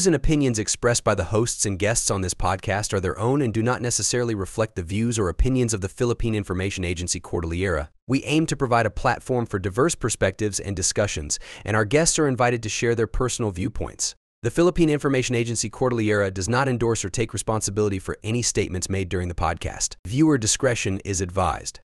views and opinions expressed by the hosts and guests on this podcast are their own and do not necessarily reflect the views or opinions of the Philippine Information Agency Cordillera. We aim to provide a platform for diverse perspectives and discussions, and our guests are invited to share their personal viewpoints. The Philippine Information Agency Cordillera does not endorse or take responsibility for any statements made during the podcast. Viewer discretion is advised.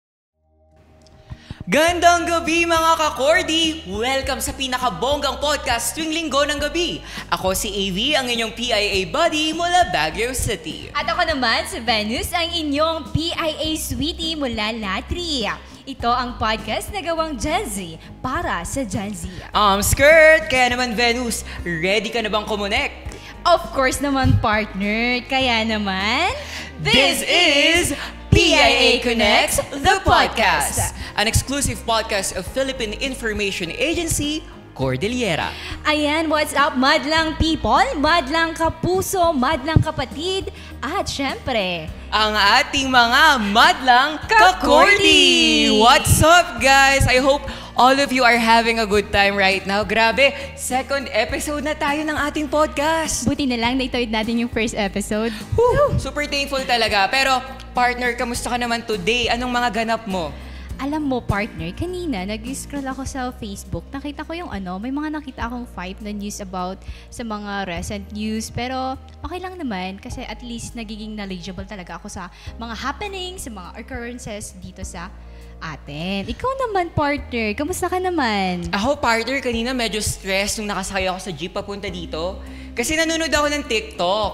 Gandang gabi mga ka-Cordy! Welcome sa pinakabonggang podcast tuwing linggo ng gabi. Ako si AV, ang inyong PIA buddy mula Baguio City. At ako naman si Venus, ang inyong PIA sweetie mula Latri. Ito ang podcast na gawang Gen Z para sa Gen Z. Skirt! Kaya naman Venus, ready ka na bang kumonek? Of course naman partner, kaya naman... This is PIA Connects, the podcast. An exclusive podcast of Philippine Information Agency, Cordillera. Ayan, what's up madlang people, madlang kapuso, madlang kapatid, at syempre, ang ating mga madlang ka-Cordy! What's up guys? I hope all of you are having a good time right now. Grabe, second episode na tayo ng ating podcast. Buti na lang na-itoid natin yung first episode. Woo! Super thankful talaga. Pero partner, kamusta ka naman today? Anong mga ganap mo? Alam mo partner, kanina nag-scroll ako sa Facebook, nakita ko yung may mga nakita akong fight na news about sa mga recent news, pero okay lang naman kasi at least nagiging knowledgeable talaga ako sa mga happenings, sa mga occurrences dito sa atin. Ikaw naman partner, kamusta ka naman? Ako partner, kanina medyo stress nung nakasakay ako sa jeep papunta dito kasi nanonood ako ng TikTok.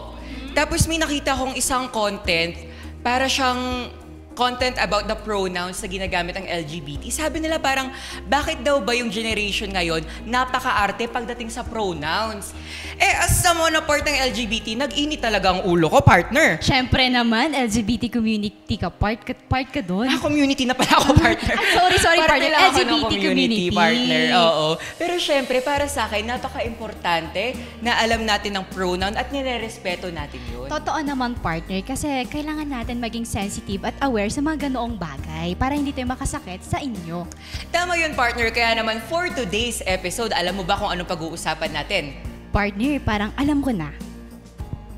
Tapos may nakita akong isang content, para siyang content about the pronouns na ginagamit ang LGBT. Sabi nila parang, bakit daw ba yung generation ngayon napaka-arte pagdating sa pronouns? As someone na part ng LGBT, nag-init talaga ang ulo ko, partner. Siyempre naman, LGBT community ka, part ka doon. Community na pala ako, partner. Sorry, Parte partner. lang ako ng LGBT community. Partner. Oo. Pero siyempre, para sa akin, napaka-importante na alam natin ang pronoun at nire-respeto natin yun. Totoo naman, partner, kasi kailangan natin maging sensitive at aware sa mga ganoong bagay para hindi tayo makasakit sa inyo. Tama yun, partner. Kaya naman, for today's episode, alam mo ba kung anong pag-uusapan natin? Partner, parang alam ko na.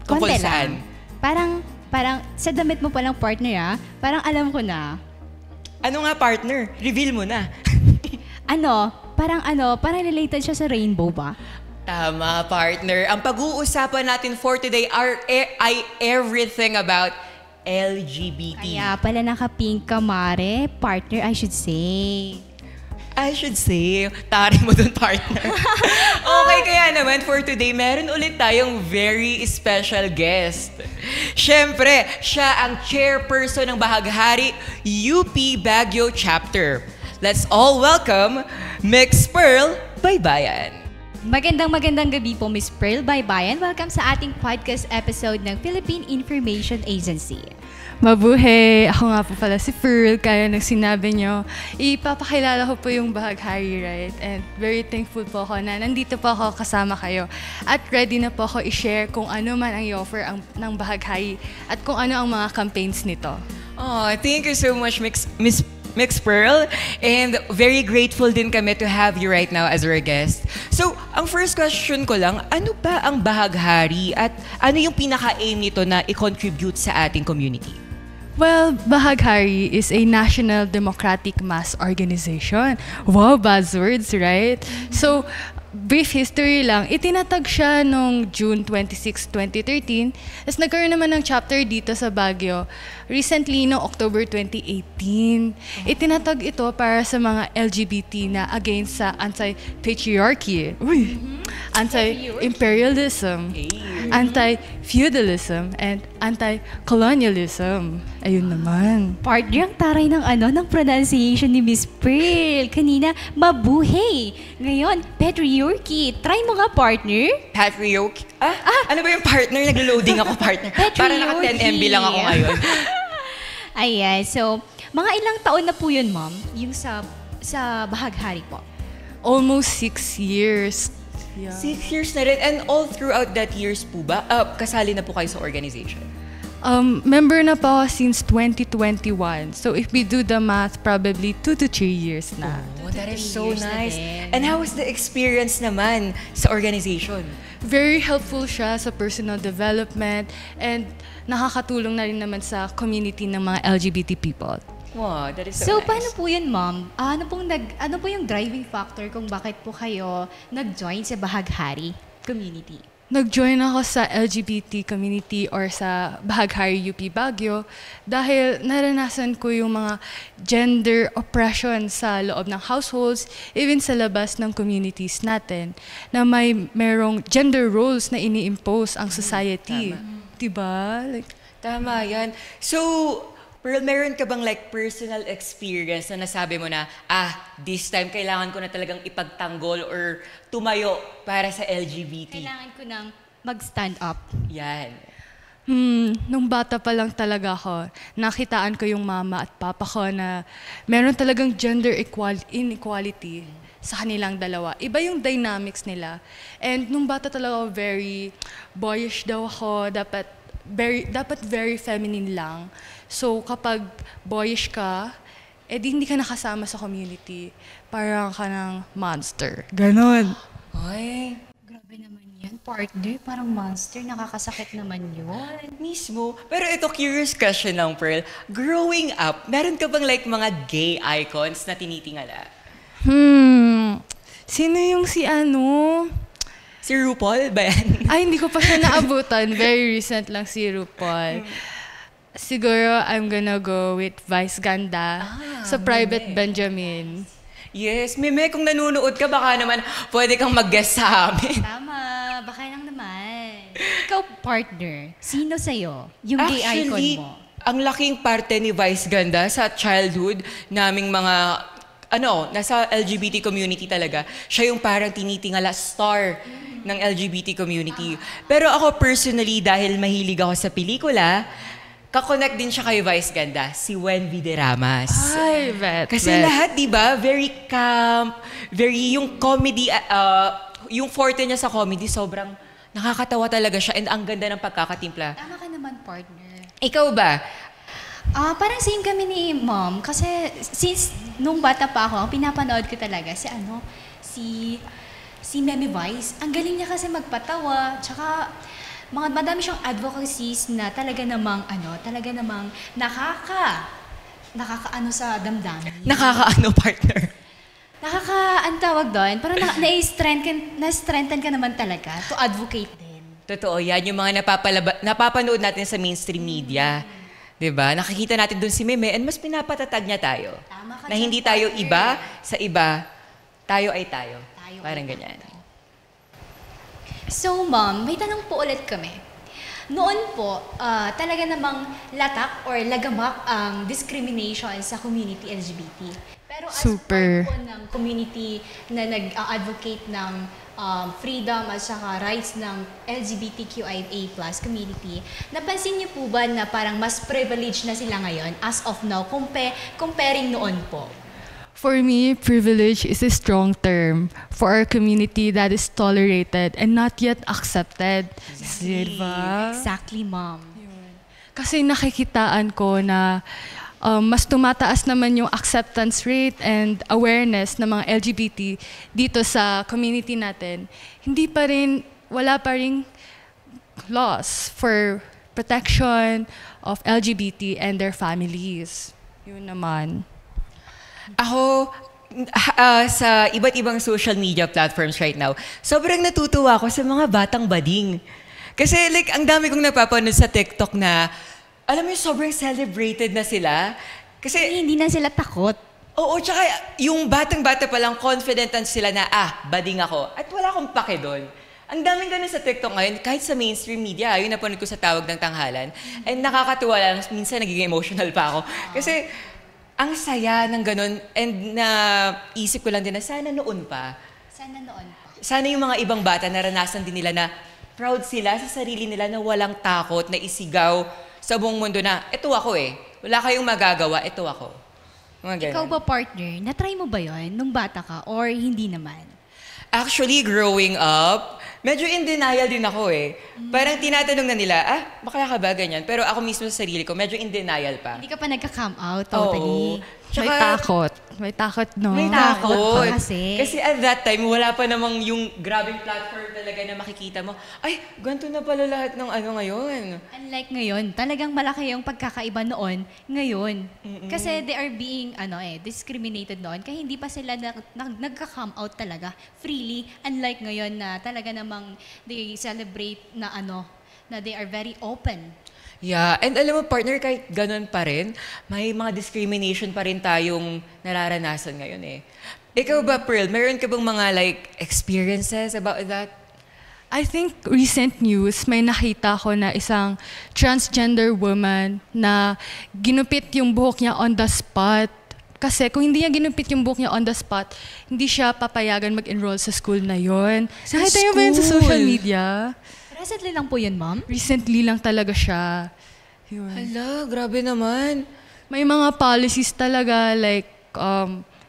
Tungkol Konti saan? lang. Parang sa damit mo palang partner parang alam ko na. Ano nga, partner? Reveal mo na. Parang related siya sa rainbow ba? Tama, partner. Ang pag-uusapan natin for today ay everything about LGBT. Kaya pala naka-pink ka, Mare. Partner, I should say. Tari mo dun, partner. Okay, kaya naman for today, meron ulit tayong very special guest. Siyempre, siya ang chairperson ng Bahaghari UP Baguio Chapter. Let's all welcome Mix Pearl Baybayan. Magandang gabi po, Miss Pearl Baybayan. Welcome sa ating podcast episode ng Philippine Information Agency. Mabuhay! Ako nga po pala si Pearl, kaya nang sinabi nyo, ipapakilala ko po yung Bahaghari, right? And very thankful po ako na nandito po ako kasama kayo. At ready na po ako i-share kung ano man ang i-offer ng Bahaghari at kung ano ang mga campaigns nito. Oh, thank you so much, Mix Pearl. And very grateful din kami to have you right now as our guest. So, ang first question ko lang, ano ba ang Bahaghari at ano yung pinaka-aim nito na i-contribute sa ating community? Well, Bahaghari is a national democratic mass organization. Wow, buzzwords, right? So, brief history lang, itinatag siya noong June 26, 2013. Tapos nagkaroon naman ng chapter dito sa Baguio recently noong October 2018. Itinatag ito para sa mga LGBT na against sa anti-patriarchy, anti-imperialism, anti-feudalism, and anti-colonialism. Ayun naman. Partner, ang taray ng pronunciation ni Miss Pearl. Kanina, mabuhay. Ngayon, patriarchy. Try mo nga, partner. Patriarchy? Ano ba yung partner? Nag-loading ako, partner. Para naka 10 MB lang ako ngayon. Ayan, so, mga ilang taon na po yun, ma'am? Yung sa Bahaghari po? Almost 6 years. Yeah. 6 years na rin. And all throughout that years po ba, kasali na po kayo sa organization? Member na po ako since 2021. So if we do the math, probably 2 to 3 years na. Oh, that is so nice. And how was the experience naman sa organization? very helpful siya sa personal development and nakakatulong na rin naman sa community ng mga LGBT people. Wow, that is So, nice. paano po yun, ma'am? Ano po yung driving factor kung bakit po kayo nag-join sa Bahaghari community? Nag-join ako sa LGBT community or sa Bahaghari UP Baguio dahil naranasan ko yung mga gender oppression sa loob ng households, even sa labas ng communities natin, na merong gender roles na ini-impose ang society. Diba? Tama yan. So, Pearl, meron ka bang like personal experience na nasabi mo na, this time kailangan ko na talagang ipagtanggol or tumayo para sa LGBT? Kailangan ko nang mag-stand up. Yan. Nung bata pa lang talaga ako, nakitaan ko yung mama at papa ko na meron talagang gender inequality sa kanilang dalawa. Iba yung dynamics nila. And nung bata talaga ako, very boyish daw ako, dapat very feminine lang. So kapag boyish ka, di hindi ka nakasama sa community. Parang ka ng monster. Ganon. Ay, Grabe naman yan, partner. Parang monster. Nakakasakit naman yun. mismo. Pero ito, curious question lang, Pearl. Growing up, meron ka bang like mga gay icons na tinitingala? Sino yung si ano? Si RuPaul ba yan? Ay, hindi ko pa siya naabutan. Very recent lang si RuPaul. Siguro, I'm gonna go with Vice Ganda sa Private Benjamin. Yes, Meme, kung nanonood ka, baka naman pwede kang mag-guest sa amin. Tama. Baka lang naman. Ikaw, partner. Sino sa'yo? Yung gay icon mo? Ang laking parte ni Vice Ganda sa childhood naming mga, nasa LGBT community talaga. Siya yung parang tinitingala star ng LGBT community. Pero ako personally, dahil mahilig ako sa pelikula, kakonect din siya kay Vice Ganda, si Wendy de Ramas. Ay, bet. Kasi lahat, di ba, very camp, very yung comedy, yung forte niya sa comedy, sobrang nakakatawa talaga siya and ang ganda ng pagkakatimpla. Tama ka naman, partner. Ikaw ba? Parang same kami ni mom. Kasi since nung bata pa ako, ang pinapanood ko talaga si Meme Vice. Ang galing niya kasi magpatawa. Tsaka madami siyang advocacies na talaga namang nakakaano sa damdamin. Nakakaano, partner? Ang tawag doon, parang na-strengthen ka naman talaga to advocate din. Totoo yan, yung mga napapanood natin sa mainstream media. Diba? Nakikita natin doon si Meme and mas pinapatatag niya tayo. Tama ka Na dyan, hindi tayo partner. iba sa iba, tayo ay tayo. Tayo Parang ay ganyan. So, ma'am, may tanong po ulit kami. Noon po, talaga namang latak or lagamak ang discrimination sa community LGBT. Pero as Super. part po ng community na nag-advocate ng freedom at saka rights ng LGBTQIA+ community, napansin niyo po ba na parang mas privileged na sila ngayon as of now comparing noon po? For me, privilege is a strong term for our community that is tolerated and not yet accepted. Diba? Exactly, ma'am. Kasi nakikitaan ko na mas tumataas naman yung acceptance rate and awareness ng mga LGBT dito sa community natin. Wala pa rin laws for protection of LGBT and their families. Yun naman. Ako, sa iba't ibang social media platforms right now, sobrang natutuwa ako sa mga batang bading. Kasi like, ang dami kong napapanood sa TikTok na, alam mo yung sobrang celebrated na sila. Kasi, Hindi na sila takot. oo, tsaka yung batang-bata pa lang, confident sila na, bading ako. At wala akong pake doon. Ang daming ganun sa TikTok ngayon, kahit sa mainstream media, yun napanood ko sa Tawag ng Tanghalan. And nakakatuwa lang, minsan nagiging emotional pa ako. Kasi, ang saya ng ganun. And naisip ko lang din na sana noon pa. Sana noon pa. Sana yung mga ibang bata naranasan din nila na proud sila sa sarili nila na walang takot na isigaw sa buong mundo na, eto ako eh. Wala kayong magagawa, eto ako. Mga ganun. Ikaw ba, partner, na-try mo ba yon nung bata ka or hindi naman? Actually, growing up, medyo in denial din ako eh. Parang tinatanong na nila, bakla ka ba ganyan? Pero ako mismo sa sarili ko, medyo in denial pa. Hindi ka pa nagka-come out totally. Oo. May takot. May takot, no? May takot takot. pa kasi. Kasi at that time, wala pa namang yung grabing platform talaga na makikita mo, ay, ganito na pala lahat ng ano ngayon. Unlike ngayon, talagang malaki yung pagkakaiba noon, ngayon. Kasi they are being discriminated noon, kaya hindi pa sila nagka-come out talaga freely. Unlike ngayon na talaga namang they celebrate na na they are very open. Yeah, and alam mo partner, kahit ganun pa rin, may mga discrimination pa rin tayong nararanasan ngayon eh. Ikaw ba, Pearl, meron ka bang mga experiences about that? I think recent news, may nakita ko na isang transgender woman na ginupit yung buhok niya on the spot. Kasi kung hindi niya ginupit yung buhok niya on the spot, hindi siya papayagan mag-enroll sa school na yon. Nakita niyo ba yun sa social media? Recently lang po yun, ma'am? Recently lang talaga siya. Yun. Hala, grabe naman. May mga policies talaga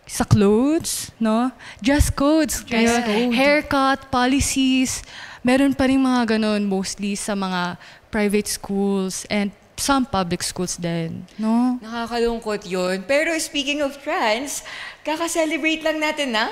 sa clothes, no? Dress codes. Dress code. Haircut, policies. Meron pa rin mga ganun mostly sa mga private schools and some public schools din, no? Nakakalungkot yun. Pero speaking of trans, kaka-celebrate lang natin ng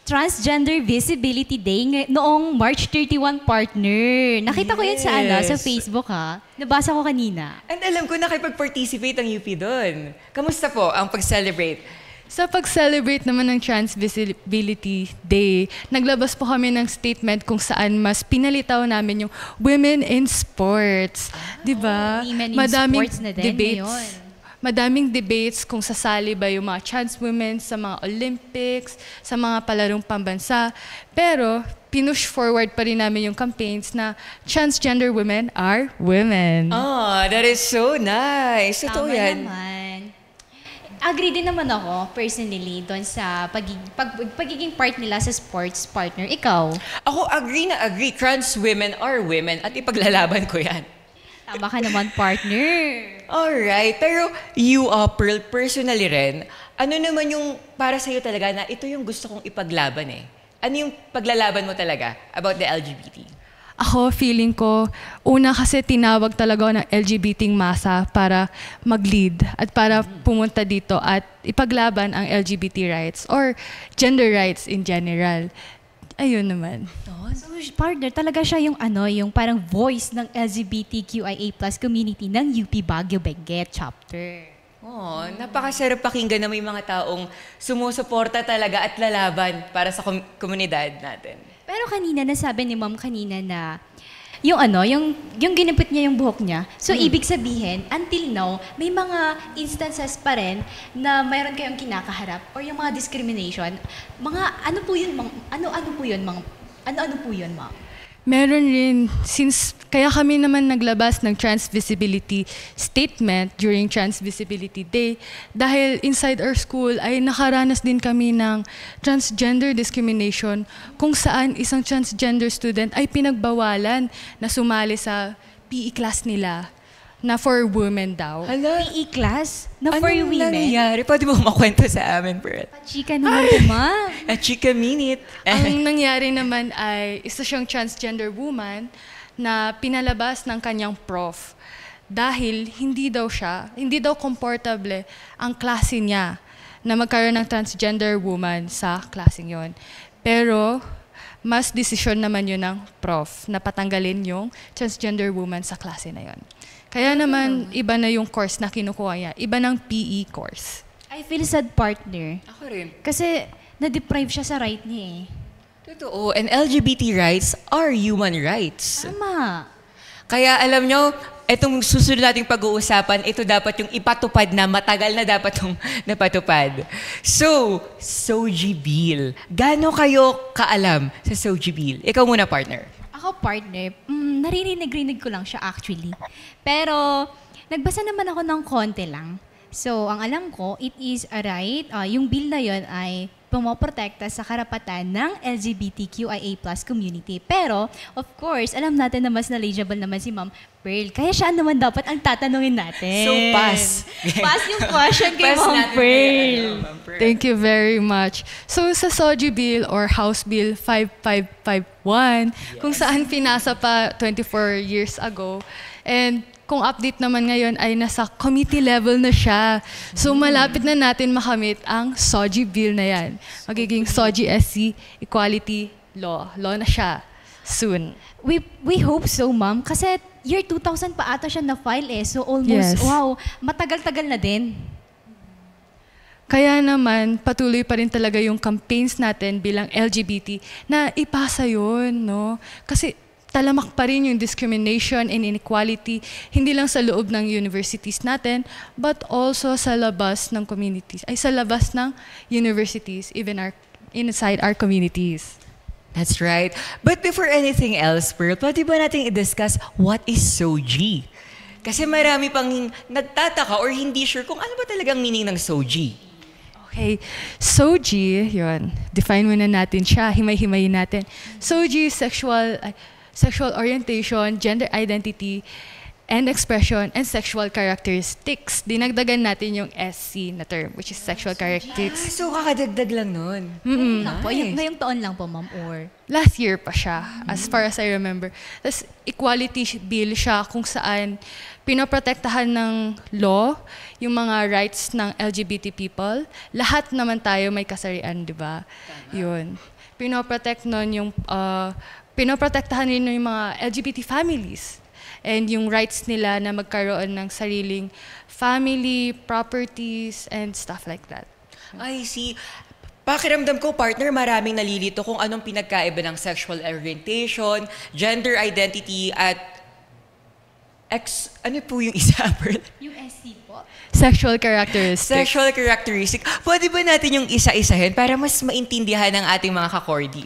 Transgender Visibility Day noong March 31, partner. Nakita ko yun sa sa Facebook ha. Nabasa ko kanina. And alam ko nakipag-participate ang UP doon. Kamusta po ang pag-celebrate? Sa pag-celebrate naman ng Trans Visibility Day, naglabas po kami ng statement kung saan mas pinalitaw namin yung women in sports. Diba? Women in sports na din ngayon. Madaming debates kung sasali ba yung mga trans women sa mga Olympics, sa mga palarong pambansa. Pero, pinush forward pa rin namin yung campaigns na transgender women are women. Oh, that is so nice. Totoo Tama yan. naman. Agree din naman ako, personally, doon sa pagiging part nila sa sports partner. Ikaw? Ako agree na agree. Trans women are women at ipaglalaban ko yan. Tama ka naman, partner. Alright, pero you, Pearl, personally rin, ano naman yung para sa'yo talaga na ito yung gusto kong ipaglaban eh? Ano yung paglalaban mo talaga about the LGBT? Ako, feeling ko, una kasi tinawag talaga ako ng LGBT masa para mag-lead at para pumunta dito at ipaglaban ang LGBT rights or gender rights in general. Ayun naman. So, partner, talaga siya yung yung parang voice ng LGBTQIA+ community ng UP Baguio Benguet chapter. Oh, napakasarap pakinggan na may mga taong sumusuporta talaga at lalaban para sa komunidad natin. Pero kanina, nasabi ni ma'am kanina na yung yung ginupit niya yung buhok niya. So, ibig sabihin, until now, may mga instances pa rin na mayroon kayong kinakaharap or yung mga discrimination. Mga ano po yun, ma'am? Ano po yun, ma'am? Meron rin, kaya kami naman naglabas ng Trans Visibility Statement during Trans Visibility Day dahil inside our school ay nakaranas din kami ng transgender discrimination kung saan isang transgender student ay pinagbawalan na sumali sa PE class nila na for women daw. Hala, PE class na for anong women? nangyari? Pwede mo makwento sa amin, Pearl? Chika naman po, ma'am. A chika minute. Ang nangyari naman ay isa siyang transgender woman na pinalabas ng kanyang prof dahil hindi daw komportable ang klase niya na magkaroon ng transgender woman sa klaseng yon. Pero mas desisyon naman yun ng prof na patanggalin yung transgender woman sa klase na yon. Kaya naman, iba na yung course na kinukuha niya. Iba ng PE course. I feel sad, partner. Ako rin. Kasi na-deprive siya sa right niya eh. Totoo. And LGBT rights are human rights. Tama. Kaya alam nyo, itong susunod nating pag-uusapan, ito dapat yung ipatupad na matagal na dapat yung napatupad. So, Soji Bill. Gaano kayo kaalam sa Soji Bill? Ikaw muna, partner. Ako, partner, naririnig-rinig ko lang siya actually. Pero, nagbasa naman ako ng konti lang. So, ang alam ko, it is a right, yung bill na yon ay pumoprotekta sa karapatan ng LGBTQIA+ community. Pero, of course, alam natin na mas knowledgeable naman si Ma'am Pearl. Kaya siya naman dapat ang tatanungin natin. So, pass. Pass yung question kay Pass Ma'am natin kay, Pearl. Ma'am Pearl. Thank you very much. So sa SOGI Bill or House Bill 5551, kung saan pinasa pa 24 years ago, and kung update naman ngayon ay nasa committee level na siya. So malapit na natin makamit ang SOGI bill na yan. Magiging SOGI SC Equality Law. Law na siya soon. We hope so, ma'am. Kasi year 2000 pa ata siya na-file eh. So almost, Yes. wow, matagal-tagal na din. Kaya naman, patuloy pa rin talaga yung campaigns natin bilang LGBT na ipasa yun, no? Kasi talamak pa rin yung discrimination and inequality, hindi lang sa loob ng universities natin, but also sa labas ng communities, ay sa labas ng universities, even inside our communities. That's right. But before anything else, Pearl, pwede ba natin i-discuss what is SOGI? Kasi marami pang nagtataka or hindi sure kung ano ba talagang meaning ng SOGI. Okay, SOGI, yun, define muna natin siya, himay-himayin natin. SOGI, sexual orientation, gender identity, and expression, and sexual characteristics. Dinagdagan natin yung SC na term, which is sexual characteristics. So, kakadagdag lang nun. Lang po, ngayong taon lang po, ma'am, or... Last year pa siya, as far as I remember. Tapos, equality bill siya kung saan pinoprotektahan ng law yung mga rights ng LGBT people. Lahat naman tayo may kasarian, di ba? Yun. Pinoprotect nun yung... pinoprotektahan rin yung mga LGBT families and yung rights nila na magkaroon ng sariling family, properties, and stuff like that. I see. Pakiramdam ko, partner, maraming nalilito kung anong pinagkaiba ng sexual orientation, gender identity, at ano po yung isa, Pearl? Yung SC po. Sexual characteristics. Sexual characteristic. Pwede ba natin yung isa-isahin para mas maintindihan ng ating mga kakordi?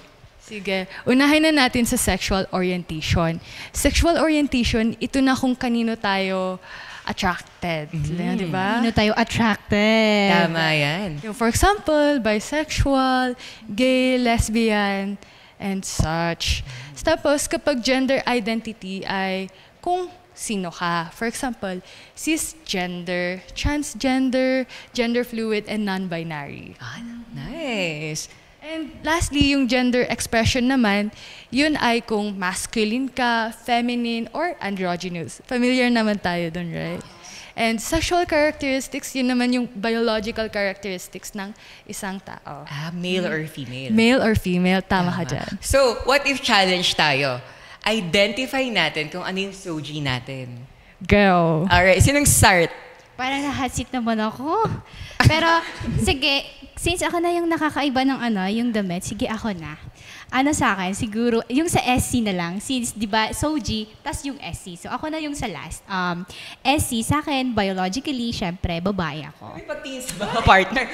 Sige, unahin na natin sa sexual orientation. Sexual orientation, ito na kung kanino tayo attracted. Di ba? Ano tayo attracted? Tama yan. Yung, for example, bisexual, gay, lesbian, and such. Tapos, kapag gender identity ay kung sino ka. For example, cisgender, transgender, gender fluid, and non-binary. Nice. And lastly, yung gender expression naman, yun ay kung masculine ka, feminine, or androgynous. Familiar naman tayo dun, right? And sexual characteristics, yun naman yung biological characteristics ng isang tao. Male or female? Male or female, tama ka dyan. So, what if challenge tayo? Identify natin kung ano yung SOGI natin. Go! Alright, sinong start? Parang na-hot seat naman ako. Pero, sige, since ako na yung nakakaiba ng yung damit, sige ako na. Ano sa akin, siguro, yung sa SC na lang, since, di ba, SOGI, tas yung SC. So, ako na yung sa last. SC, sa akin, biologically, syempre, babae ako. May pagtingin sa mga partner.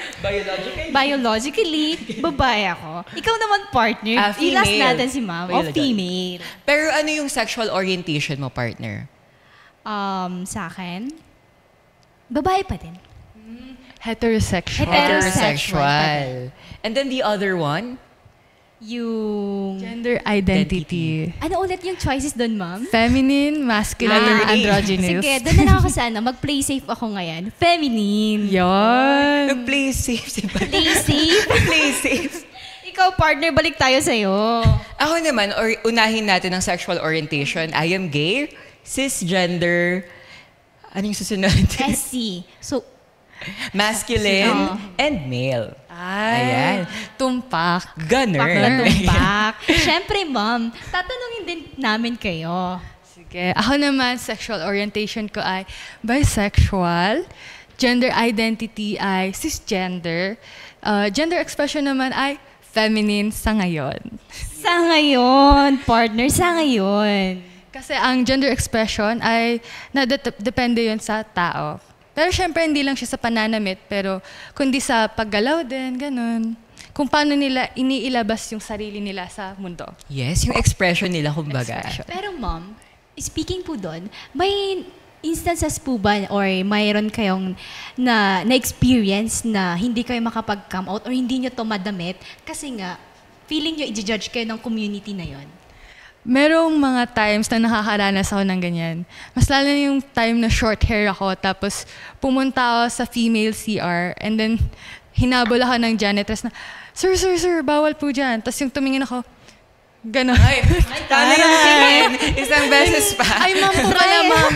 Biologically, babae ako. Ikaw naman, partner. Female. Ilas natin si ma'am. O, Biological. female. Pero ano yung sexual orientation mo, partner? Sa akin, babae pa din. Heterosexual. Heterosexual. And then the other one? Yung... Gender identity. Ano ulit yung choices doon, ma'am? Feminine, masculine, Letter A. androgynous. Sige, doon na lang ako sa mag-play safe ako ngayon. Feminine. Yon. Play safe si Play safe? Play safe. Ikaw, partner, balik tayo sa'yo. Ako naman, unahin natin ang sexual orientation. I am gay, cisgender, ano yung susunod? SC. So, Masculine and male. Ayan. Tumpak. Gunner. pakla-tumpak. Siyempre, ma'am, tatanungin din namin kayo. Sige. Ako naman, sexual orientation ko ay bisexual. Gender identity ay cisgender. Gender expression naman ay feminine sa ngayon. Sa ngayon, partner, sa ngayon. Kasi ang gender expression ay depende yun sa tao. Pero syempre, hindi lang siya sa pananamit, pero kundi sa paggalaw din, ganun. Kung paano nila iniilabas yung sarili nila sa mundo. Yes, yung expression nila, kumbaga. Pero ma'am, speaking po doon, may instances po ba or mayroon kayong na-experience na hindi kayo makapag-come out or hindi nyo to madamit kasi nga, feeling nyo i-judge kayo ng community na yon? Merong mga times na nakakaranas ako ng ganyan. Mas lalo na yung time na short hair ako, tapos pumunta ako sa female CR, and then hinabol ako ng janitress na, Sir, bawal po dyan. Tapos yung tumingin ako, Ganon. Ay, paano yan? Isang beses pa. Ay, ma'am po pala, ma'am.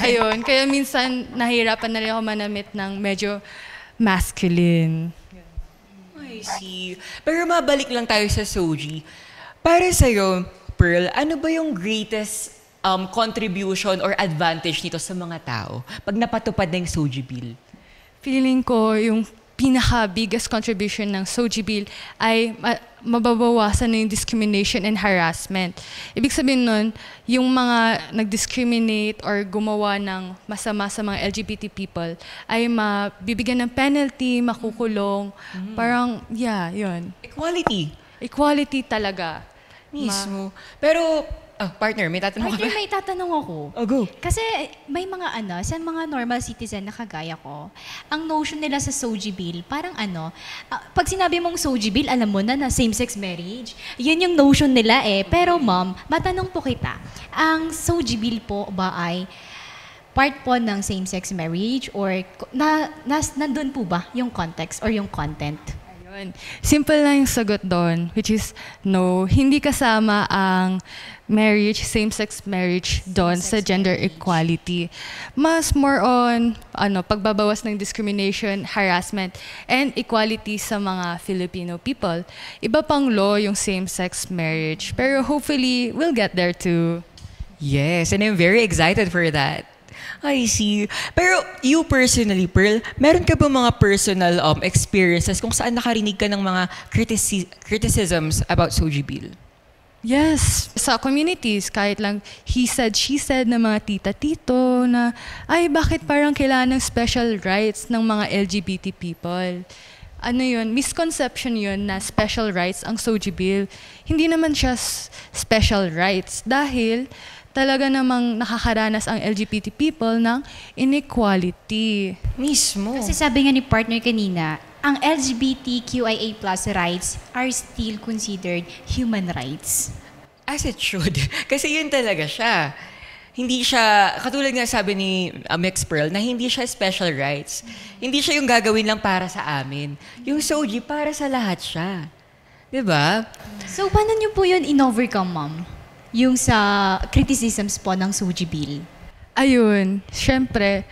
Ayun, kaya minsan nahihirapan na rin ako manamit ng medyo masculine. I see. Pero mabalik lang tayo sa Soji. Para sa'yo, Pearl, ano ba yung greatest contribution or advantage nito sa mga tao pag napatupad na yung Soji Bill? Feeling ko yung pinaka-biggest contribution ng Soji Bill ay mababawasan na yung discrimination and harassment. Ibig sabihin nun, yung mga nag-discriminate or gumawa ng masama sa mga LGBT people ay mabibigyan ng penalty, makukulong. Parang, yeah, yun. Equality. Equality talaga. Mismo. Pero, partner, may tatanong ka Partner, ba? may tatanong ako. Oh, go. Kasi may mga sa mga normal citizen na kagaya ko, ang notion nila sa Soji Bill, parang pag sinabi mong Soji Bill, alam mo na same-sex marriage. Yun yung notion nila eh. Pero ma'am, matanong po kita, ang Soji Bill po ba ay part po ng same-sex marriage or nandun po ba yung context or yung content? Ayun. Simple lang yung sagot doon, which is no, hindi kasama ang marriage, same-sex marriage doon sa gender equality. Mas more on pagbabawas ng discrimination, harassment, and equality sa mga Filipino people. Iba pang law yung same-sex marriage, pero hopefully we'll get there too. Yes, and I'm very excited for that. I see. Pero you personally, Pearl, meron ka ba mga personal experiences kung saan nakarinig ka ng mga criticisms about Soji Bill? Yes, sa communities, kahit lang he said, she said na mga tita-tito na, ay bakit parang kailangan ng special rights ng mga LGBT people? Ano yun, misconception yun na special rights ang Soji Bill. Hindi naman siya special rights dahil talaga namang nakakaranas ang LGBT people ng inequality. Mismo. Kasi sabi nga ni partner kanina, ang LGBTQIA+ rights are still considered human rights. As it should. Kasi yun talaga siya. Hindi siya, katulad nga sabi ni Mix Pearl, na hindi siya special rights. Hindi siya yung gagawin lang para sa amin. Yung Soji, para sa lahat siya. Diba? So, paano niyo po yun in-overcome, ma'am? Yung sa criticisms po ng Soji Bill? Ayun, syempre,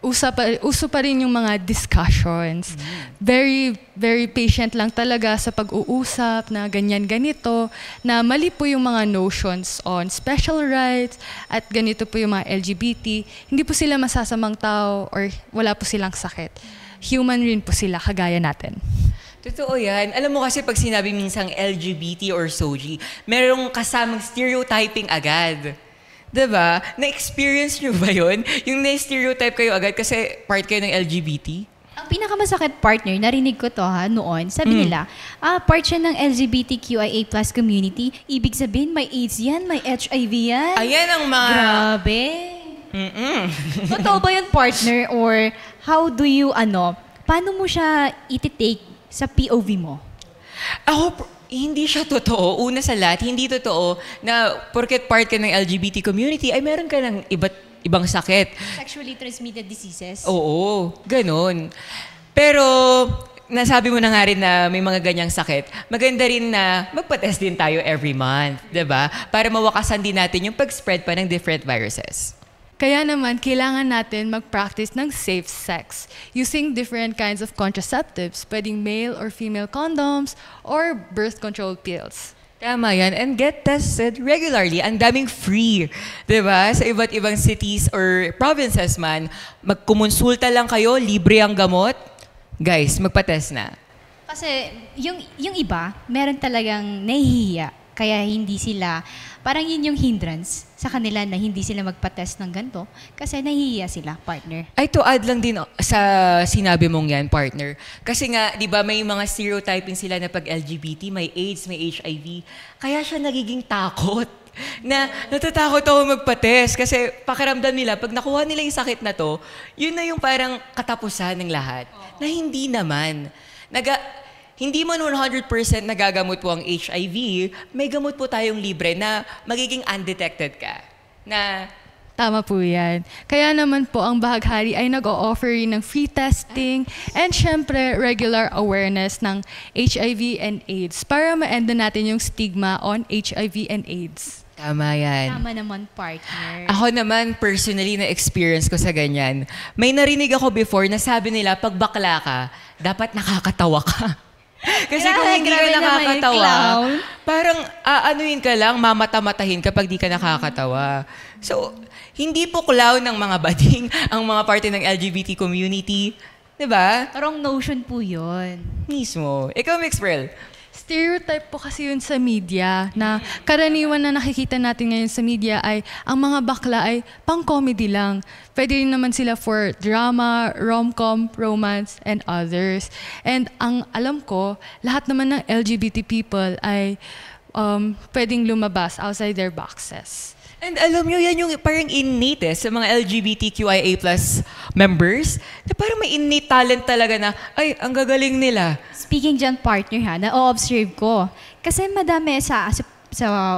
uso pa rin yung mga discussions. Very, very patient lang talaga sa pag-uusap na ganyan-ganito, na mali po yung mga notions on special rights at ganito po yung mga LGBT. Hindi po sila masasamang tao or wala po silang sakit. Human rin po sila, kagaya natin. Totoo yan. Alam mo kasi pag sinabi minsang LGBT or Soji, merong kasamang stereotyping agad. Diba? Na-experience nyo ba yun? Yung na-stereotype kayo agad kasi part kayo ng LGBT? Ang pinakamasakit partner, narinig ko to noon, sabi nila, part siya ng LGBTQIA+ community, ibig sabihin may AIDS yan, may HIV yan. Ayan ang mga... Grabe. Totoo ba yun partner? Or how do you, paano mo siya iti-take sa POV mo? Ako, hindi siya totoo. Una sa lahat, hindi totoo na porket part ka ng LGBT community, ay meron ka ng ibang sakit. Sexually transmitted diseases? Oo, ganun. Pero, nasabi mo na nga rin na may mga ganyang sakit, maganda rin na magpa-test din tayo every month, diba? Para mawakasan din natin yung pag-spread pa ng different viruses. Kaya naman, kailangan natin mag-practice ng safe sex using different kinds of contraceptives, pwedeng male or female condoms or birth control pills. Tama yan. And get tested regularly. Ang daming free. Diba? Sa iba't ibang cities or provinces man, magkumonsulta lang kayo, libre ang gamot. Guys, magpa-test na. Kasi yung iba, meron talagang nahihiya. Kaya hindi sila, parang yun yung hindrance sa kanila na hindi sila magpa-test ng ganito kasi nahihiya sila, partner. Ay, to add lang din sa sinabi mong yan, partner. Kasi nga, di ba may mga stereotyping sila na pag LGBT, may AIDS, may HIV. Kaya siya nagiging takot. Natatakot ako magpa-test kasi pakiramdam nila, pag nakuha nila yung sakit na to, yun na yung parang katapusan ng lahat. Na hindi naman. Hindi man 100% nagagamot po ang HIV, may gamot po tayong libre na magiging undetected ka. Na Tama po yan. Kaya naman po ang Bahaghari ay nag-o-offer rin ng free testing and syempre regular awareness ng HIV and AIDS para ma-end na natin yung stigma on HIV and AIDS. Tama yan. Tama naman, partner. Ako naman, personally, na-experience ko sa ganyan. May narinig ako before na sabi nila, pag bakla ka, dapat nakakatawa ka. Kasi kung hindi ka Grabe naman yung nakakatawa, clown. parang aanuin ka lang, mamata-matahin kapag di ka nakakatawa. So, hindi po clown ng mga bading ang mga parte ng LGBT community. Diba? Wrong notion po yun. Mismo. Ikaw, Mixprel. Stereotype po kasi yun sa media na karaniwan na nakikita natin ngayon sa media ay ang mga bakla ay pang-comedy lang. Pwede rin naman sila for drama, rom-com, romance, and others. And ang alam ko, lahat naman ng LGBT people ay pwedeng lumabas outside their boxes. And alam nyo, yan yung parang innate sa mga LGBTQIA+ members, na parang may innate talent talaga na, ay, ang gagaling nila. Speaking dyan, partner ha, na-observe ko. Kasi madami sa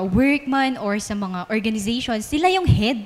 work man or sa mga organizations, sila yung head.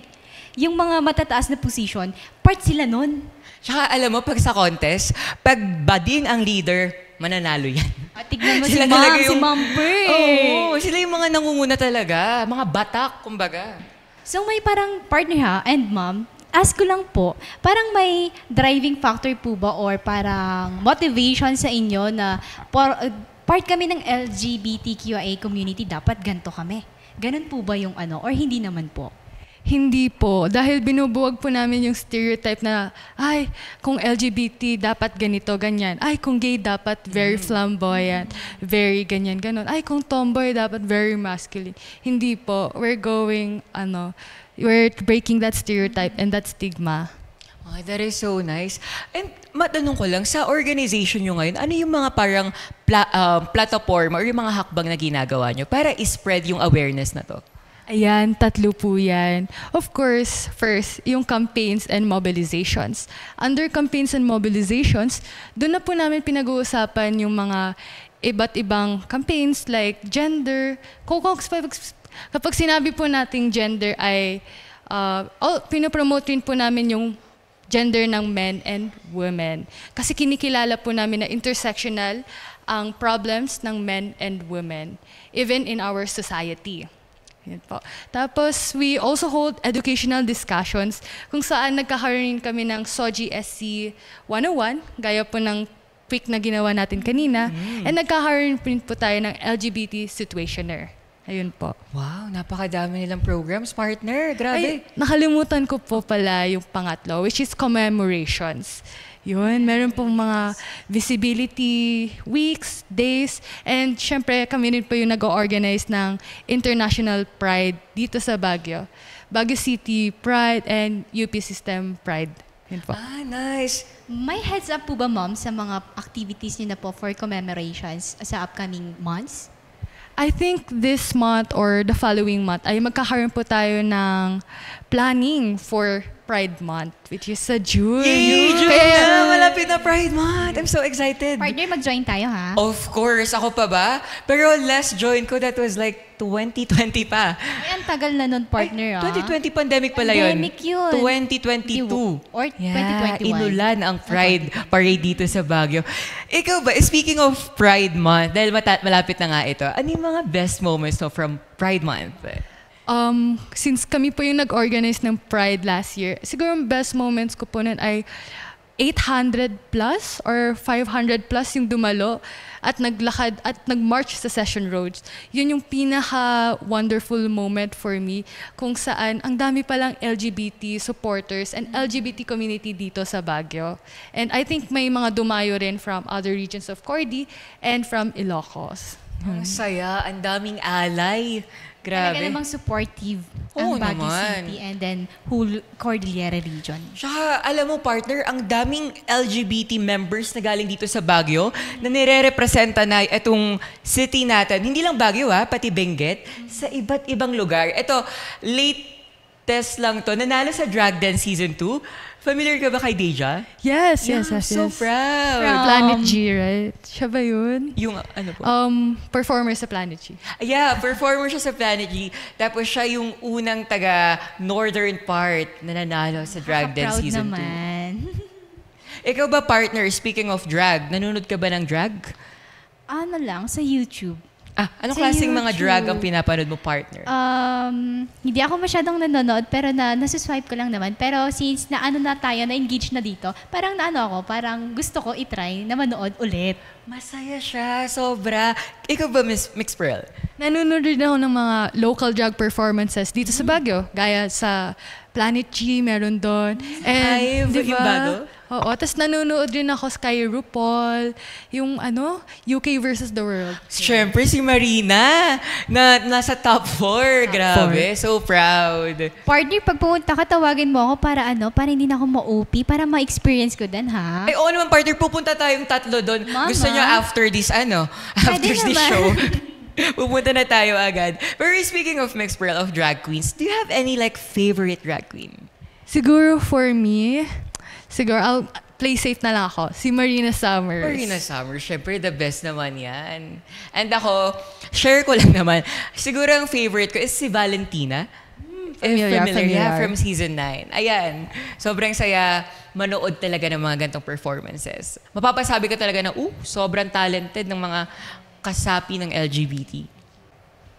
Yung mga matataas na position, part sila nun. Tsaka alam mo, pag sa contest, pag bading ang leader, mananalo yan. Tignan mo si Sila Ma'am, talaga si Ma'am Bert. Oo, sila yung mga nangunguna talaga. Mga batak, kumbaga. So may parang partner ha, and ma'am, ask ko lang po, parang may driving factor po ba or parang motivation sa inyo na part kami ng LGBTQIA community, dapat ganito kami. Ganun po ba yung ano, or hindi naman po? Hindi po. Dahil binubuwag po namin yung stereotype na, ay, kung LGBT, dapat ganito, ganyan. Ay, kung gay, dapat very flamboyant, very ganyan, ganon. Ay, kung tomboy, dapat very masculine. Hindi po. We're breaking that stereotype and that stigma. Oh, that is so nice. And matanong ko lang, sa organization nyo ngayon, ano yung mga parang platform or yung mga hakbang na ginagawa nyo para i-spread yung awareness na to? Ayan, 3 po yan. Of course, first, yung campaigns and mobilizations. Under campaigns and mobilizations, doon na po namin pinag-uusapan yung mga iba't ibang campaigns like gender. Kapag sinabi po nating gender ay, pinopromote rin po namin yung gender ng men and women. Kasi kinikilala po namin na intersectional ang problems ng men and women, even in our society. Yan po. Tapos, we also hold educational discussions kung saan nagkakaroon kami ng SOGI SC 101, gaya po ng quick na ginawa natin kanina, and nagkakaroon rin po tayo ng LGBT situationer. Ayun po. Wow, napakadami nilang programs, partner. Grabe. Ay, nakalimutan ko po pala yung pangatlo, which is commemorations. Yun, meron pong mga visibility weeks, days, and syempre kami rin po yung nag-organize ng International Pride dito sa Baguio. Baguio City Pride and UP System Pride. Yun po. Ah, nice. May heads up po ba, ma'am, sa mga activities niyo na po for commemorations sa upcoming months? I think this month or the following month ay magkakaroon po tayo ng planning for Pride Month, which is sa June. Yay, June na! Malapit na Pride Month. I'm so excited. Partner, mag-join tayo ha? Of course, ako pa ba? Pero last join ko, that was like 2020 pa. Ay, ang tagal na nun, partner. 2020 pandemic pala yun. Pandemic yun. 2022. Or 2021. Inulan ang Pride Parade dito sa Baguio. Ikaw ba, speaking of Pride Month, dahil malapit na nga ito, ano yung mga best moments from Pride Month? Since kami po yung nag-organize ng Pride last year, siguro ang best moments ko po nun ay 800 plus or 500 plus yung dumalo at naglakad at nag-march sa Session Roads. Yun yung pinaka-wonderful moment for me kung saan ang dami palang LGBT supporters and LGBT community dito sa Baguio. And I think may mga dumayo rin from other regions of Cordy and from Ilocos. Ang saya, ang daming alay. Talaga Grabe. namang supportive Oo ang Baguio naman. City and then whole Cordillera region. Tsaka, alam mo, partner, ang daming LGBT members na galing dito sa Baguio na nire-representa na itong city natin. Hindi lang Baguio, pati Benguet, sa iba't ibang lugar. Ito, late test lang to. Nanalo sa Drag Dance Season 2. Familiar ka ba kay Deja? Yes, Yeah, yes, yes, so yes. proud. Planet G, right? Siya ba yun? Yung ano po? Performer sa Planet G. Yeah, performer siya sa Planet G. Tapos siya yung unang taga-northern part na nanalo sa Drag Dance Proud Season 2. naman. Ikaw ba, partner, speaking of drag, nanonood ka ba ng drag? Ano lang, sa YouTube. Anong Sa klaseng mga drag ang YouTube. pinapanood mo, partner? Hindi ako masyadong nanonood, pero nasuswipe ko lang naman. Pero since na na-engage na dito, parang parang gusto ko itry na manood ulit. Masaya siya, sobra. Ikaw ba, Miss Mix Pearl? Nanonood rin ako ng mga local drag performances dito sa Baguio. Gaya sa Planet G, meron doon. Ay, yung bago? Oo, tapos nanonood rin ako kay RuPaul, yung UK versus the World. Siyempre, si Marina, na nasa top 4. Grabe, so proud. Partner, pag pumunta ka, tawagin mo ako para para hindi na ako ma-OP, para ma-experience ko din, ha? Ay, oo naman, partner, pupunta tayong tatlo doon. Mama. Gusto nyo after this, after this naman. show. Pupunta na tayo agad. Pero speaking of Mix Pearl, of drag queens, do you have any favorite drag queen? Siguro for me, I'll play safe na lang ako. Si Marina Summers. Marina Summers, syempre the best naman yan. And ako, share ko lang naman. Siguro ang favorite ko is si Valentina. Familiar. From season 9. Ayan. Sobrang saya manood talaga ng mga gantong performances. Mapapasabi ka talaga na, sobrang talented ng mga kasapi ng LGBT.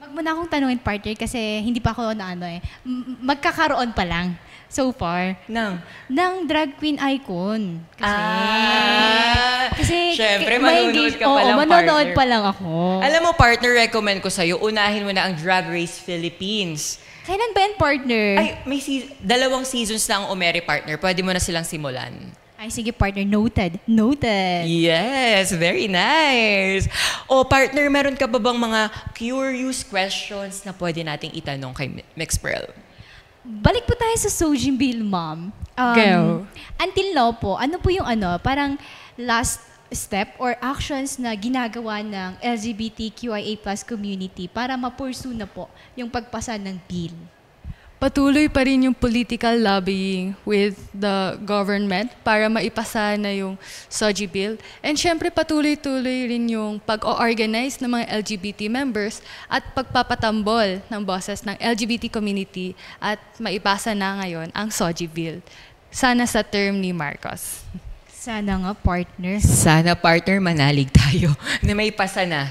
Wag mo na akong tanungin, partner, kasi hindi pa ako magkakaroon pa lang so far ng drag queen icon. Kasi syempre, ma-engage- manonood ka pa lang, manonood partner. pa lang ako. Alam mo, partner, recommend ko sa'yo, unahin mo na ang Drag Race Philippines. Kailan ba yan, partner? Ay, may 2 seasons na ang Umeri, partner. Pwede mo na silang simulan. Ay, sige, partner. Noted. Noted. Yes, very nice. O, partner, meron ka ba bang mga curious questions na pwede nating itanong kay Mix Pearl? Balik po tayo sa Sojin Bill, ma'am. Go. Until now po, ano po yung parang last step or actions na ginagawa ng LGBTQIA+ community para ma-pursue na po yung pagpasa ng bill? Patuloy pa rin yung political lobbying with the government para maipasa na yung SOGI bill. And syempre patuloy-tuloy rin yung pag-organize ng mga LGBT members at pagpapatambol ng boses ng LGBT community at maipasa na ngayon ang SOGI bill. Sana sa term ni Marcos. Sana nga, partner. Sana, partner, manalig tayo na may pasa na.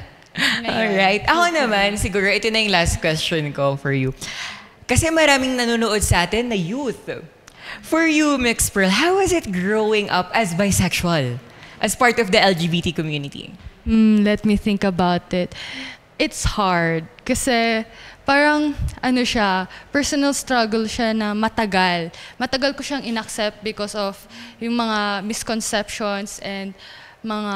Alright. Ako naman, siguro ito na yung last question ko for you. Kasi maraming nanonood sa atin na youth. For you, Mix Pearl, how was it growing up as bisexual? As part of the LGBT community? Let me think about it. It's hard kasi parang personal struggle siya na matagal. Matagal ko siyang inaccept because of yung mga misconceptions and mga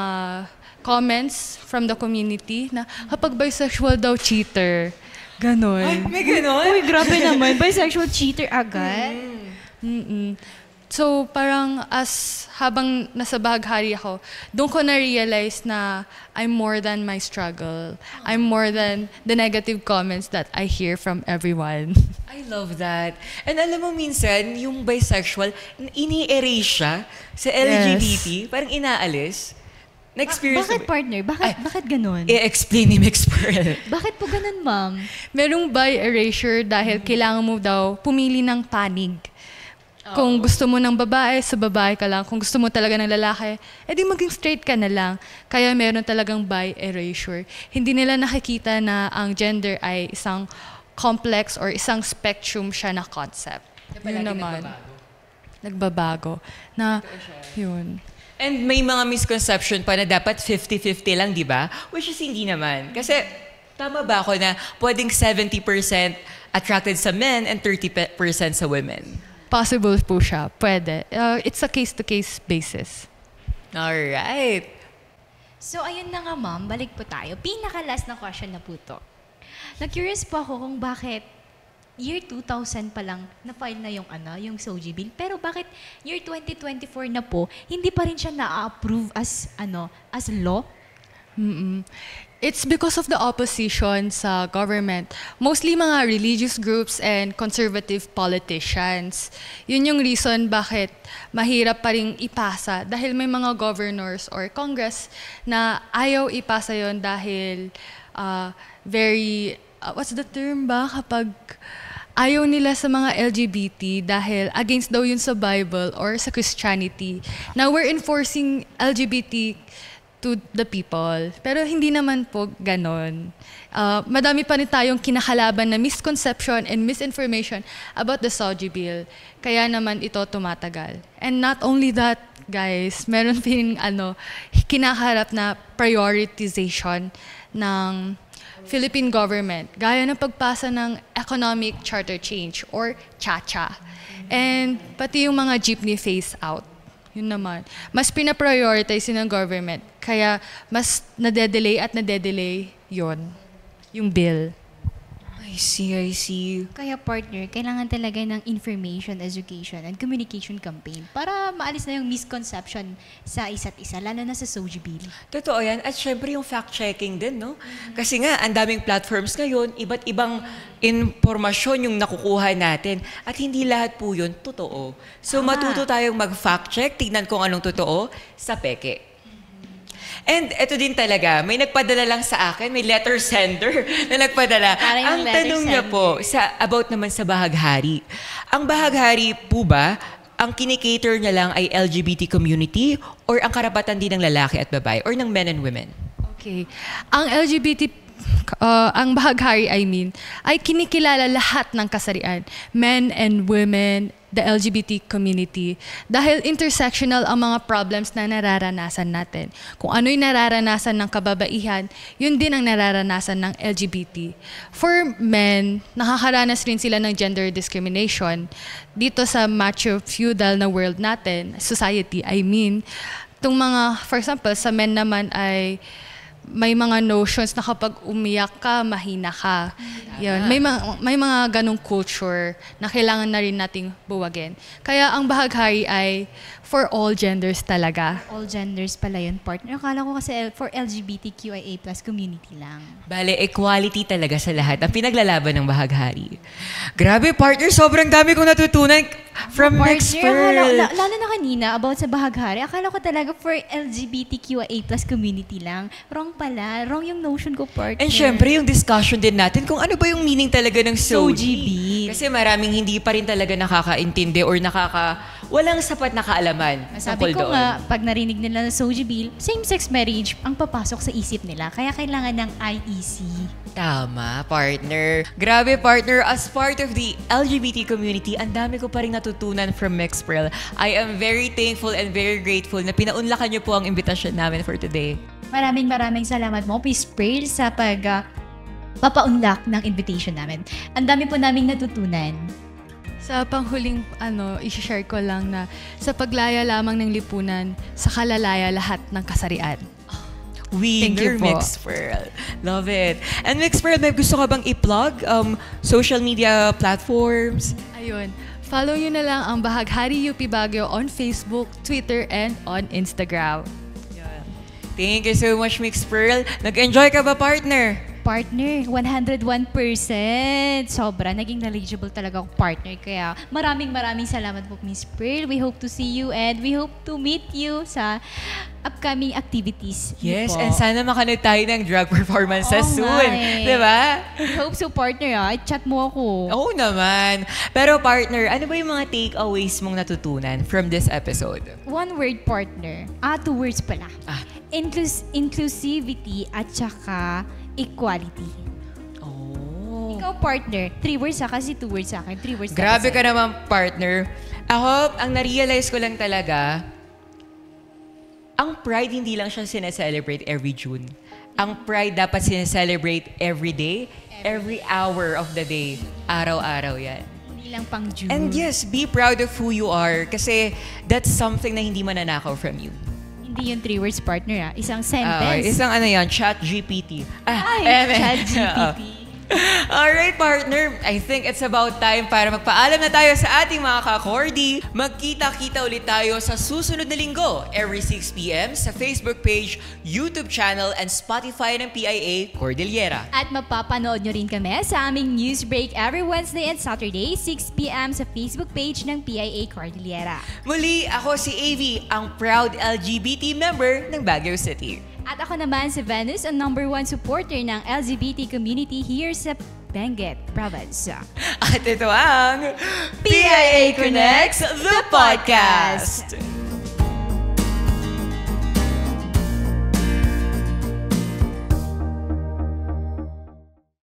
comments from the community na kapag bisexual daw cheater. Ganon. Ay, may ganon? Uy, grabe naman. Bisexual cheater agad. So parang habang nasa bahaghari ako, doon ko na-realize na I'm more than my struggle. I'm more than the negative comments that I hear from everyone. I love that. And alam mo minsan, yung bisexual, ini-erase siya sa LGBT. Parang inaalis. Na-experience Bakit, partner? Bakit ganun? I-explain ni Mix Pearl. Bakit po ganun, ma'am? Merong bi erasure dahil kailangan mo daw pumili ng panig. Kung gusto mo ng babae, sa babae ka lang. Kung gusto mo talaga ng lalaki, edi maging straight ka na lang. Kaya meron talagang bi erasure. Hindi nila nakikita na ang gender ay isang complex or isang spectrum siya na concept. Yun naman. Nagbabago. Yun. And may mga misconception pa na dapat 50-50 lang, di ba? Which is hindi naman. Kasi, tama ba ako na pwedeng 70% attracted sa men and 30% sa women? Possible po siya. Pwede. It's a case-to-case basis. Alright. So, ayun na nga, ma'am. Balik po tayo. Pinaka-last na question na po to. Na-curious po ako kung bakit year 2000 pa lang na-file na yung SOGI bill. Pero bakit year 2024 na po, hindi pa rin siya na-approve as law? It's because of the opposition sa government. Mostly mga religious groups and conservative politicians. Yun yung reason bakit mahirap pa rin ipasa dahil may mga governors or Congress na ayaw ipasa yon dahil what's the term ba kapag ayaw nila sa mga LGBT dahil against daw yun sa Bible or sa Christianity. Now we're enforcing LGBT to the people. Pero hindi naman po ganon. Madami pa rin tayong kinakalaban na misconception and misinformation about the SOGI bill. Kaya naman ito tumatagal. And not only that, guys, meron din kinakaharap na prioritization ng Philippine government, gaya ng pagpasa ng Economic Charter Change or CHACHA. And pati yung mga jeepney phase out. Yun naman. Mas pinaprioritize ng government. Kaya mas nadedelay yon yung bill. I see. Kaya partner, kailangan talaga ng information, education, and communication campaign para maalis na yung misconception sa isa't isa, lalo na sa SOGI bill. Totoo yan. At syempre yung fact-checking din, no? Kasi nga, ang daming platforms ngayon, iba't ibang informasyon yung nakukuha natin. At hindi lahat po yun totoo. So matuto tayong mag-fact-check, tignan kung anong totoo sa peke. And ito din talaga, may nagpadala lang sa akin, may letter sender na nagpadala. Parang ang tanong niya po, about naman sa bahaghari. Ang bahaghari po ba, ang kinikater niya lang ay LGBT community or ang karapatan din ng lalaki at babae or ng men and women? Okay. Ang LGBT, ang bahaghari, ay kinikilala lahat ng kasarian. Men and women, the LGBT community. Dahil intersectional ang mga problems na nararanasan natin. Kung ano yung nararanasan ng kababaihan, yun din ang nararanasan ng LGBT. For men, nakakaranas rin sila ng gender discrimination. Dito sa macho-feudal na world natin, society, itong mga, for example, sa men naman ay may mga notions na kapag umiyak ka, mahina ka. Yun. May mga ganong culture na kailangan na rin nating buwagin. Kaya ang bahaghari ay for all genders talaga. All genders pala yun, partner. Akala ko kasi for LGBTQIA+ community lang. Bale, equality talaga sa lahat. Ang pinaglalaban ng bahaghari. Grabe, partner, sobrang dami kong natutunan from Next Pearl. Lalo na kanina, about sa bahaghari, akala ko talaga for LGBTQIA+ community lang. Wrong pala. Wrong yung notion ko, partner. And syempre, yung discussion din natin kung ano ba yung meaning talaga ng SOGI. bill. Kasi maraming hindi pa rin talaga nakakaintindi or walang sapat na kaalaman Sabi tungkol ko doon. nga, pag narinig nila ng SOGI bill, same-sex marriage ang papasok sa isip nila. Kaya kailangan ng IEC. Tama, partner. Grabe, partner. As part of the LGBT community, ang dami ko pa rin natutunan from Mixed Pearl. I am very thankful and very grateful na pinaunlakan niyo po ang invitation namin for today. Maraming salamat mo, Miss Pearl, sa papaunlak ng invitation namin. Ang dami po naming natutunan. Sa panghuling i-share ko lang na sa paglaya lamang ng lipunan, sa kalalaya lahat ng kasarian. Thank you po. Mixed Pearl. Love it. And Mixed Pearl, may gusto ka bang i-plug? Social media platforms? Ayun. Follow nyo na lang ang Bahaghari UP Baguio on Facebook, Twitter, and on Instagram. Thank you so much, Mixed Pearl. Nag-enjoy ka ba, partner? Partner, 101%. Sobra. Naging knowledgeable talaga ako, partner. Kaya maraming salamat po, Miss Pearl. We hope to see you and we hope to meet you sa upcoming activities. Yes, po. and sana makanood tayo ng drag performances soon. Diba? I hope so, partner. I-chat mo ako. Oo naman. Pero partner, ano ba yung mga takeaways mong natutunan from this episode? One word, partner. 2 words pala. Inclusivity at saka equality. Oh. Ikaw, partner. 3 words kasi 2 words sa akin. 3 words. Grabe ka naman, partner. Ako, ang na-realize ko lang talaga, ang Pride hindi lang siya sineselebrate every June. Ang Pride dapat sineselebrate every day, every hour of the day. Araw-araw yan. Hindi lang pang June. And yes, be proud of who you are kasi that's something na hindi mananakaw from you. Hindi yung 3 words, partner. Isang sentence. Isang yan, ChatGPT. ChatGPT. Alright, partner. I think it's about time para magpaalam na tayo sa ating mga ka-Cordy. Magkita-kita ulit tayo sa susunod na linggo, every 6 p.m. sa Facebook page, YouTube channel, and Spotify ng PIA Cordillera. At mapapanood nyo rin kami sa aming news break every Wednesday and Saturday, 6 p.m. sa Facebook page ng PIA Cordillera. Muli, ako si AV, ang proud LGBT member ng Baguio City. At ako naman si Venus, ang #1 supporter ng LGBT community here sa Benguet Province. At ito ang PIA Connects, the podcast!